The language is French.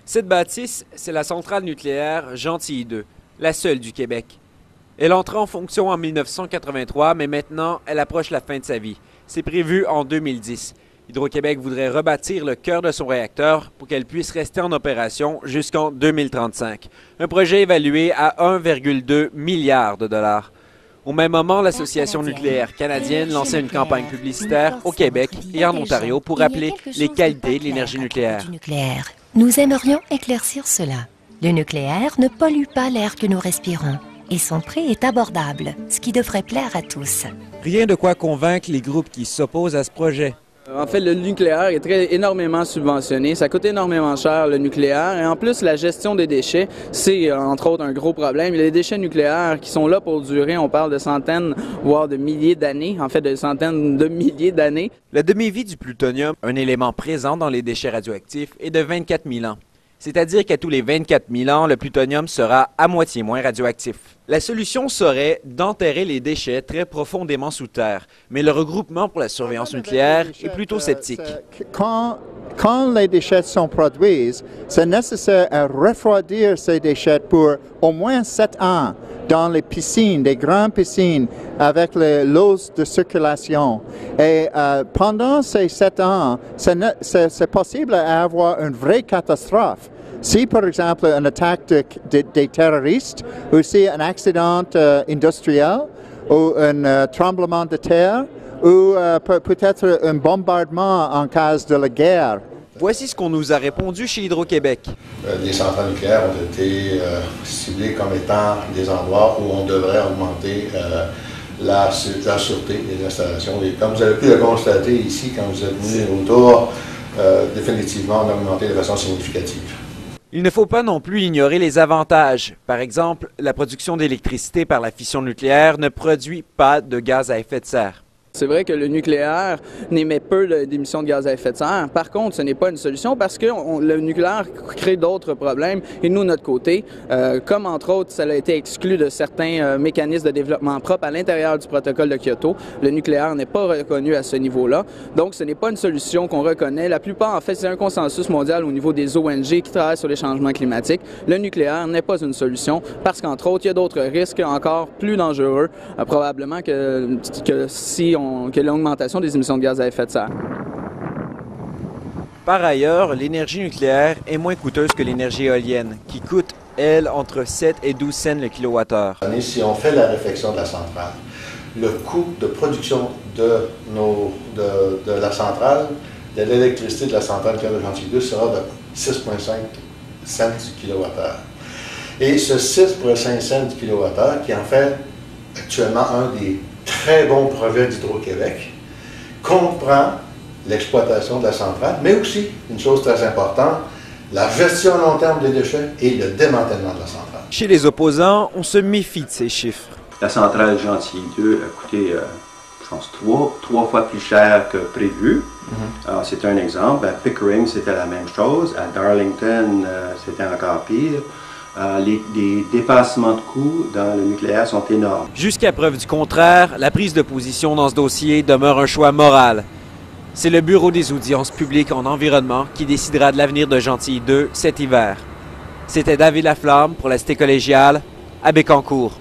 Cette bâtisse, c'est la centrale nucléaire Gentilly 2, la seule du Québec. Elle entre en fonction en 1983, mais maintenant, elle approche la fin de sa vie. C'est prévu en 2010. Hydro-Québec voudrait rebâtir le cœur de son réacteur pour qu'elle puisse rester en opération jusqu'en 2035. Un projet évalué à 1,2 milliard de dollars. Au même moment, l'Association nucléaire canadienne lançait une campagne publicitaire au Québec et en Ontario pour rappeler les qualités de l'énergie nucléaire. Nous aimerions éclaircir cela. Le nucléaire ne pollue pas l'air que nous respirons et son prix est abordable, ce qui devrait plaire à tous. Rien de quoi convaincre les groupes qui s'opposent à ce projet. En fait, le nucléaire est énormément subventionné. Ça coûte énormément cher, le nucléaire. Et en plus, la gestion des déchets, c'est entre autres un gros problème. Il y a des déchets nucléaires qui sont là pour durer. On parle de centaines, voire de milliers d'années. En fait, de centaines de milliers d'années. La demi-vie du plutonium, un élément présent dans les déchets radioactifs, est de 24 000 ans. C'est-à-dire qu'à tous les 24 000 ans, le plutonium sera à moitié moins radioactif. La solution serait d'enterrer les déchets très profondément sous terre, mais le regroupement pour la surveillance nucléaire est plutôt sceptique. Quand les déchets sont produits, c'est nécessaire à refroidir ces déchets pour au moins 7 ans dans les piscines, des grandes piscines avec l'eau de circulation. Et pendant ces 7 ans, c'est possible d'avoir une vraie catastrophe. Si, par exemple, une attaque des terroristes, ou si un accident industriel, ou un tremblement de terre, ou peut-être un bombardement en cas de la guerre. Voici ce qu'on nous a répondu chez Hydro-Québec. Les centrales nucléaires ont été ciblées comme étant des endroits où on devrait augmenter la sûreté des installations. Et comme vous avez pu le constater ici, quand vous êtes venu autour, définitivement, on a augmenté de façon significative. Il ne faut pas non plus ignorer les avantages. Par exemple, la production d'électricité par la fission nucléaire ne produit pas de gaz à effet de serre. C'est vrai que le nucléaire n'émet peu d'émissions de gaz à effet de serre. Par contre, ce n'est pas une solution parce que le nucléaire crée d'autres problèmes. Et nous, de notre côté, comme entre autres, ça a été exclu de certains mécanismes de développement propre à l'intérieur du protocole de Kyoto, le nucléaire n'est pas reconnu à ce niveau-là. Donc, ce n'est pas une solution qu'on reconnaît. La plupart, en fait, c'est un consensus mondial au niveau des ONG qui travaillent sur les changements climatiques. Le nucléaire n'est pas une solution parce qu'entre autres, il y a d'autres risques encore plus dangereux, probablement que l'augmentation des émissions de gaz à effet de serre. Par ailleurs, l'énergie nucléaire est moins coûteuse que l'énergie éolienne, qui coûte, elle, entre 7 et 12 cents le kilowattheure. Si on fait la réflexion de la centrale, le coût de production de la centrale, de l'électricité de la centrale de Gentilly 2 sera de 6,5 cents du kilowattheure. Et ce 6,5 cents du kilowattheure, qui en fait actuellement un des très bon projet d'Hydro-Québec, comprend l'exploitation de la centrale, mais aussi, une chose très importante, la gestion à long terme des déchets et le démantèlement de la centrale. Chez les opposants, on se méfie de ces chiffres. La centrale Gentilly 2 a coûté, je pense, trois fois plus cher que prévu. Alors, c'est un exemple. À Pickering, c'était la même chose. À Darlington, c'était encore pire. Les dépassements de coûts dans le nucléaire sont énormes. Jusqu'à preuve du contraire, la prise de position dans ce dossier demeure un choix moral. C'est le Bureau des audiences publiques en environnement qui décidera de l'avenir de Gentilly 2 cet hiver. C'était David Laflamme pour la Cité collégiale à Bécancour.